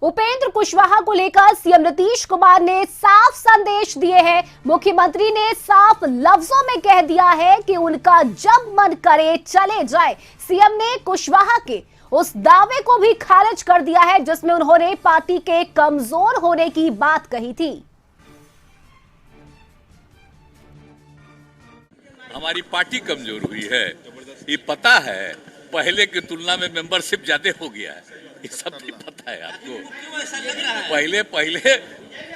उपेंद्र कुशवाहा को लेकर सीएम नीतीश कुमार ने साफ संदेश दिए हैं। मुख्यमंत्री ने साफ लफ्जों में कह दिया है कि उनका जब मन करे चले जाए। सीएम ने कुशवाहा के उस दावे को भी खारिज कर दिया है जिसमें उन्होंने पार्टी के कमजोर होने की बात कही थी। हमारी पार्टी कमजोर हुई है, ये पता है। पहले की तुलना में मेंबरशिप ज्यादा हो गया है, ये सब भी पता है आपको। पहले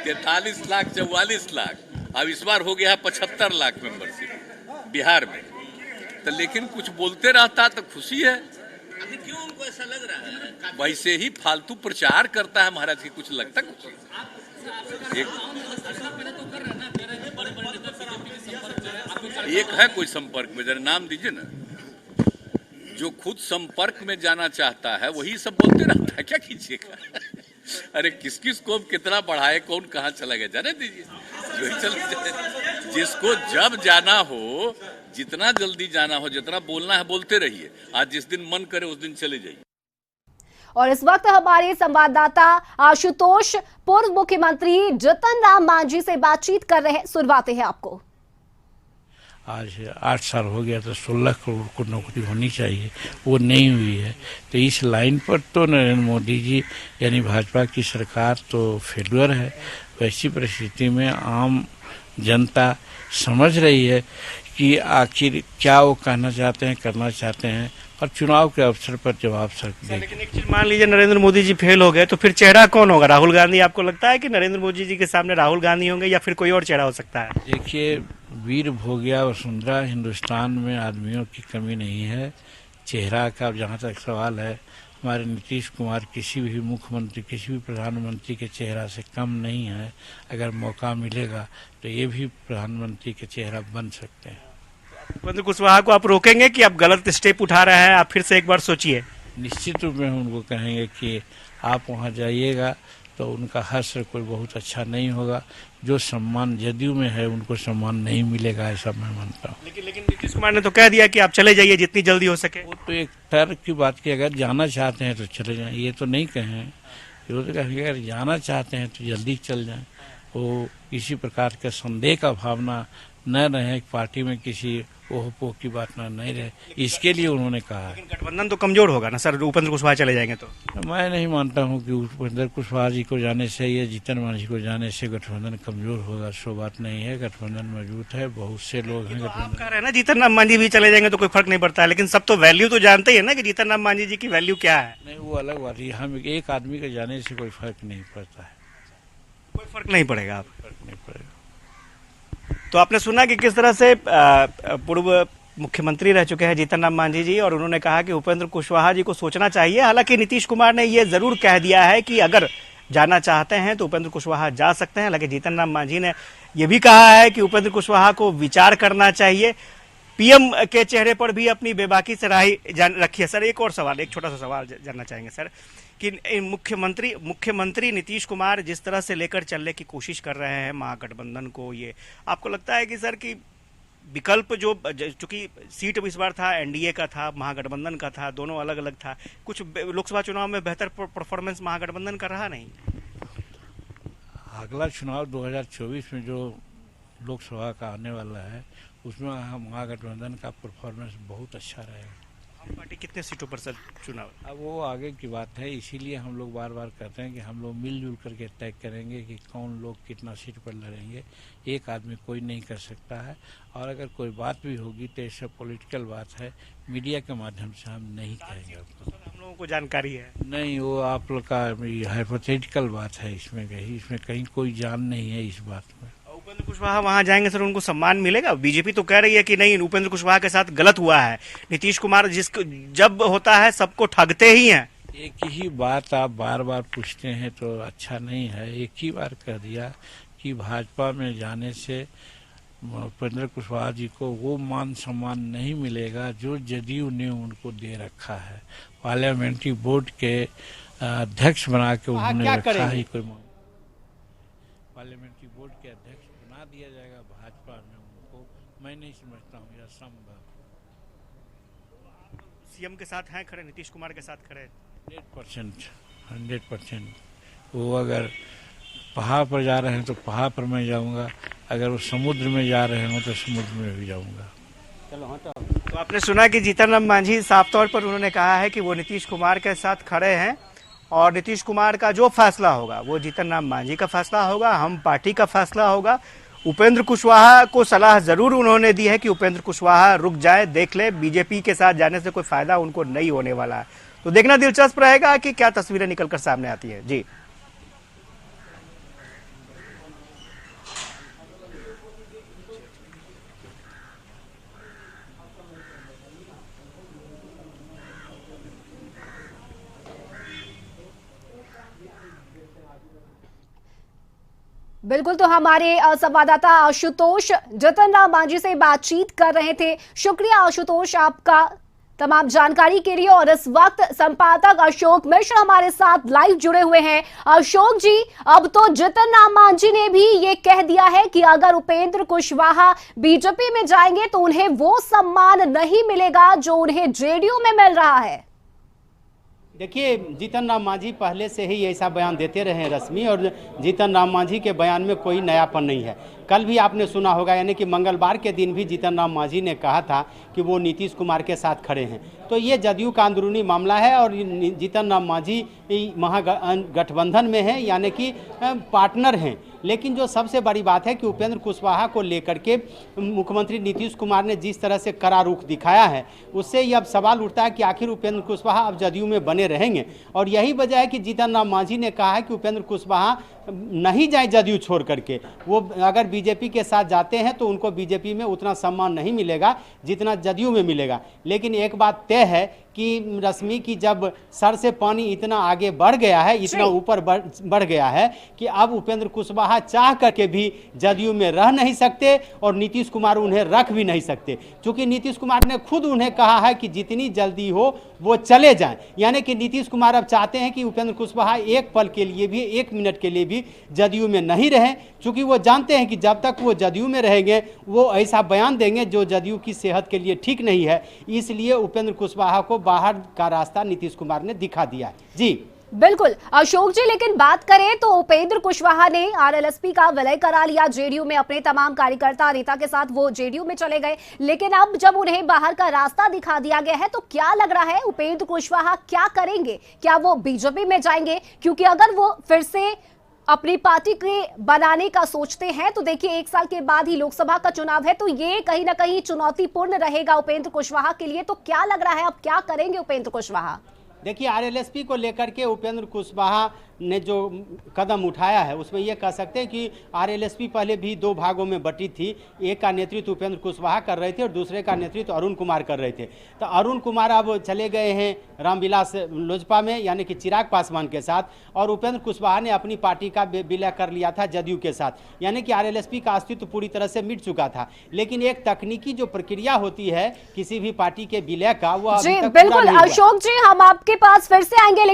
43 लाख 44 लाख, अब इस बार हो गया है 75 लाख मेंबरशिप बिहार में। तो लेकिन कुछ बोलते रहता तो खुशी है। क्यों उनको ऐसा लग रहा है? वैसे ही फालतू प्रचार करता है महाराज की, कुछ लगता कुछ एक है कोई संपर्क में, जरा नाम दीजिए ना। जो खुद संपर्क में जाना चाहता है वही सब बोलते रहता है, क्या कीजिएगा? अरे किस किस को कितना बढ़ाए, कौन कहाँ चला गया, जाने दीजिए, जो ही चले जाए। जिसको जब जाना हो, जितना जल्दी जाना हो, जितना बोलना है बोलते रहिए। आज जिस दिन मन करे उस दिन चले जाइए। और इस वक्त हमारे संवाददाता आशुतोष पूर्व मुख्यमंत्री जीतन राम मांझी से बातचीत कर रहे हैं, सुनवाते हैं आपको। आज 8 साल हो गया तो 16 करोड़ को नौकरी होनी चाहिए, वो नहीं हुई है। तो इस लाइन पर तो नरेंद्र मोदी जी यानी भाजपा की सरकार तो फेल्यूर है। वैसी परिस्थिति में आम जनता समझ रही है कि आखिर क्या वो कहना चाहते हैं, करना चाहते हैं, और चुनाव के अवसर पर जवाब सकते हैं। लेकिन एक चीज मान लीजिए, नरेंद्र मोदी जी फेल हो गए तो फिर चेहरा कौन होगा? राहुल गांधी आपको लगता है कि नरेंद्र मोदी जी के सामने राहुल गांधी होंगे या फिर कोई और चेहरा हो सकता है? देखिए, वीर भोगिया वसुंधरा हिंदुस्तान में आदमियों की कमी नहीं है। चेहरा का जहाँ तक सवाल है, हमारे नीतीश कुमार किसी भी मुख्यमंत्री, किसी भी प्रधानमंत्री के चेहरा से कम नहीं है। अगर मौका मिलेगा तो ये भी प्रधानमंत्री के चेहरा बन सकते हैं। उपेंद्र कुशवाहा को आप रोकेंगे कि आप गलत स्टेप उठा रहे हैं, आप फिर से एक बार सोचिए? निश्चित रूप में हम उनको कहेंगे कि आप वहाँ जाइएगा तो उनका हश्र कोई बहुत अच्छा नहीं होगा। जो सम्मान जदयू में है उनको सम्मान नहीं मिलेगा, ऐसा मैं मानता हूँ। लेकिन नीतीश कुमार ने तो कह दिया कि आप चले जाइए जितनी जल्दी हो सके। वो तो एक तर्क की बात की, अगर जाना चाहते हैं तो चले जाएं, ये तो नहीं कहें। ये तो कहेंगे अगर जाना चाहते हैं तो जल्दी चल जाएं। वो किसी प्रकार का संदेह का भावना न रहे, पार्टी में किसी ओह पोह की बात नहीं रहे, इसके लिए उन्होंने कहा। लेकिन गठबंधन तो कमजोर होगा ना सर, उपेंद्र कुशवाहा चले जाएंगे तो? मैं नहीं मानता हूं कि उपेंद्र कुशवाहा जी को जाने से या जीतन मांझी को जाने से गठबंधन कमजोर होगा। सो बात नहीं है, गठबंधन मौजूद है, बहुत से लोग हैं। आप कह रहे हैं ना जीतन राम मांझी भी चले जाएंगे तो कोई फर्क नहीं पड़ता है, लेकिन सब तो वैल्यू तो जानते ही है ना कि जीतन राम मांझी जी की वैल्यू क्या है। नहीं, वो अलग बात है। हम एक आदमी के जाने से कोई फर्क नहीं पड़ता है। कोई फर्क नहीं पड़ेगा? आप फर्क नहीं पड़ेगा। तो आपने सुना कि किस तरह से पूर्व मुख्यमंत्री रह चुके हैं जीतन राम मांझी जी, और उन्होंने कहा कि उपेंद्र कुशवाहा जी को सोचना चाहिए। हालांकि नीतीश कुमार ने ये जरूर कह दिया है कि अगर जाना चाहते हैं तो उपेंद्र कुशवाहा जा सकते हैं। हालांकि जीतन राम मांझी ने यह भी कहा है कि उपेंद्र कुशवाहा को विचार करना चाहिए। पीएम के चेहरे पर भी अपनी बेबाकी से राय रखी है। सर, एक और सवाल, एक छोटा सा सवाल जानना चाहेंगे सर कि मुख्यमंत्री नीतीश कुमार जिस तरह से लेकर चलने की कोशिश कर रहे हैं महागठबंधन को, ये आपको लगता है कि सर कि विकल्प जो, चूंकि सीट इस बार था एनडीए का था, महागठबंधन का था, दोनों अलग अलग था, कुछ लोकसभा चुनाव में बेहतर परफॉर्मेंस महागठबंधन का रहा नहीं? अगला चुनाव 2024 में जो लोकसभा का आने वाला है उसमें महागठबंधन का परफॉर्मेंस बहुत अच्छा रहेगा। हम पार्टी कितने सीटों पर सर चुनाव? अब वो आगे की बात है, इसीलिए हम लोग बार बार कहते हैं कि हम लोग मिलजुल करके तय करेंगे कि कौन लोग कितना सीट पर लड़ेंगे। एक आदमी कोई नहीं कर सकता है, और अगर कोई बात भी होगी तो ऐसा पॉलिटिकल बात है, मीडिया के माध्यम से हम नहीं कहेंगे। हम लोगों को जानकारी है नहीं, वो आप लोग का हाइपोथेटिकल बात है, इसमें कहीं कोई जान नहीं है इस बात में। उपेंद्र कुशवाहा वहां जाएंगे सर, उनको सम्मान मिलेगा? बीजेपी तो कह रही है कि नहीं, उपेंद्र कुशवाहा के साथ गलत हुआ है। नीतीश कुमार जिसको जब होता है सबको ठगते ही हैं। एक ही बात आप बार बार पूछते हैं तो अच्छा नहीं है। एक ही बार कह दिया कि भाजपा में जाने से उपेंद्र कुशवाहा जी को वो मान सम्मान नहीं मिलेगा जो जदयू ने उनको दे रखा है। पार्लियामेंट्री बोर्ड के अध्यक्ष बना के उन्होंने रखा है। कोई पार्लियामेंट्री बोर्ड के अध्यक्ष बना दिया जाएगा भाजपा में उनको, मैं नहीं समझता हूँ यह संभव। सीएम के साथ हैं खड़े, नीतीश कुमार के साथ खड़े? 100%। वो अगर पहाड़ पर जा रहे हैं तो पहाड़ पर मैं जाऊंगा, अगर वो समुद्र में जा रहे हो तो समुद्र में भी जाऊंगा। तो आपने सुना कि जीतन राम मांझी साफ तौर पर उन्होंने कहा है कि वो नीतीश कुमार के साथ खड़े हैं और नीतीश कुमार का जो फैसला होगा वो जीतन राम मांझी का फैसला होगा, हम पार्टी का फैसला होगा। उपेंद्र कुशवाहा को सलाह जरूर उन्होंने दी है कि उपेंद्र कुशवाहा रुक जाए, देख ले, बीजेपी के साथ जाने से कोई फायदा उनको नहीं होने वाला है। तो देखना दिलचस्प रहेगा कि क्या तस्वीरें निकलकर सामने आती है। जी बिल्कुल, तो हमारे संवाददाता आशुतोष जीतन राम मांझी से बातचीत कर रहे थे। शुक्रिया आशुतोष आपका तमाम जानकारी के लिए। और इस वक्त संपादक अशोक मिश्र हमारे साथ लाइव जुड़े हुए हैं। अशोक जी, अब तो जीतन राम मांझी ने भी ये कह दिया है कि अगर उपेंद्र कुशवाहा बीजेपी में जाएंगे तो उन्हें वो सम्मान नहीं मिलेगा जो उन्हें जेडीयू में मिल रहा है। देखिए, जीतन राम मांझी पहले से ही ऐसा बयान देते रहे हैं रश्मि, और जीतन राम मांझी के बयान में कोई नयापन नहीं है। कल भी आपने सुना होगा, यानी कि मंगलवार के दिन भी जीतन राम मांझी ने कहा था कि वो नीतीश कुमार के साथ खड़े हैं। तो ये जदयू का अंदरूनी मामला है और जीतन राम मांझी महागठबंधन में है, यानी कि पार्टनर हैं। लेकिन जो सबसे बड़ी बात है कि उपेंद्र कुशवाहा को लेकर के मुख्यमंत्री नीतीश कुमार ने जिस तरह से कड़ा रुख दिखाया है, उससे ये अब सवाल उठता है कि आखिर उपेंद्र कुशवाहा अब जदयू में बने रहेंगे। और यही वजह है कि जीतन राम मांझी ने कहा है कि उपेंद्र कुशवाहा नहीं जाए जदयू छोड़ करके। वो अगर बीजेपी के साथ जाते हैं तो उनको बीजेपी में उतना सम्मान नहीं मिलेगा जितना जदयू में मिलेगा। लेकिन एक बात तय है कि रश्मि की जब सर से पानी इतना आगे बढ़ गया है, इतना ऊपर बढ़ गया है कि अब उपेंद्र कुशवाहा चाह करके भी जदयू में रह नहीं सकते और नीतीश कुमार उन्हें रख भी नहीं सकते। क्योंकि नीतीश कुमार ने खुद उन्हें कहा है कि जितनी जल्दी हो वो चले जाएं। यानी कि नीतीश कुमार अब चाहते हैं कि उपेंद्र कुशवाहा एक पल के लिए भी, एक मिनट के लिए भी जदयू में नहीं रहें, क्योंकि वो जानते हैं कि जब तक वो जदयू में रहेंगे वो ऐसा बयान देंगे जो जदयू की सेहत के लिए ठीक नहीं है। इसलिए उपेंद्र कुशवाहा को बाहर का रास्ता नीतीश कुमार ने दिखा दिया है। जी बिल्कुल अशोक जी, लेकिन बात करें तो उपेंद्र कुशवाहा ने आरएलएसपी का विलय करा लिया जेडीयू में, अपने तमाम कार्यकर्ता नेता के साथ वो जेडीयू में चले गए। लेकिन अब जब उन्हें बाहर का रास्ता दिखा दिया गया है तो क्या लग रहा है उपेंद्र कुशवाहा क्या करेंगे? क्या वो बीजेपी में जाएंगे? क्योंकि अगर वो फिर से अपनी पार्टी के बनाने का सोचते हैं तो देखिए 1 साल के बाद ही लोकसभा का चुनाव है, तो ये कहीं ना कहीं चुनौतीपूर्ण रहेगा उपेंद्र कुशवाहा के लिए। तो क्या लग रहा है अब क्या करेंगे उपेंद्र कुशवाहा? देखिए, आरएलएसपी को लेकर के उपेंद्र कुशवाहा ने जो कदम उठाया है उसमें यह कह सकते हैं कि आरएलएसपी पहले भी 2 भागों में बटी थी। एक का नेतृत्व उपेंद्र कुशवाहा कर रहे थे और दूसरे का नेतृत्व अरुण कुमार कर रहे थे। तो अरुण कुमार अब चले गए हैं रामविलास लोजपा में, यानी कि चिराग पासवान के साथ, और उपेंद्र कुशवाहा ने अपनी पार्टी का विलय कर लिया था जदयू के साथ। यानी कि आरएलएसपी का अस्तित्व पूरी तरह से मिट चुका था। लेकिन एक तकनीकी जो प्रक्रिया होती है किसी भी पार्टी के विलय का, वो अभी तक पूरा नहीं हुआ। बिल्कुल अशोक जी, हम आपके पास फिर से आएंगे।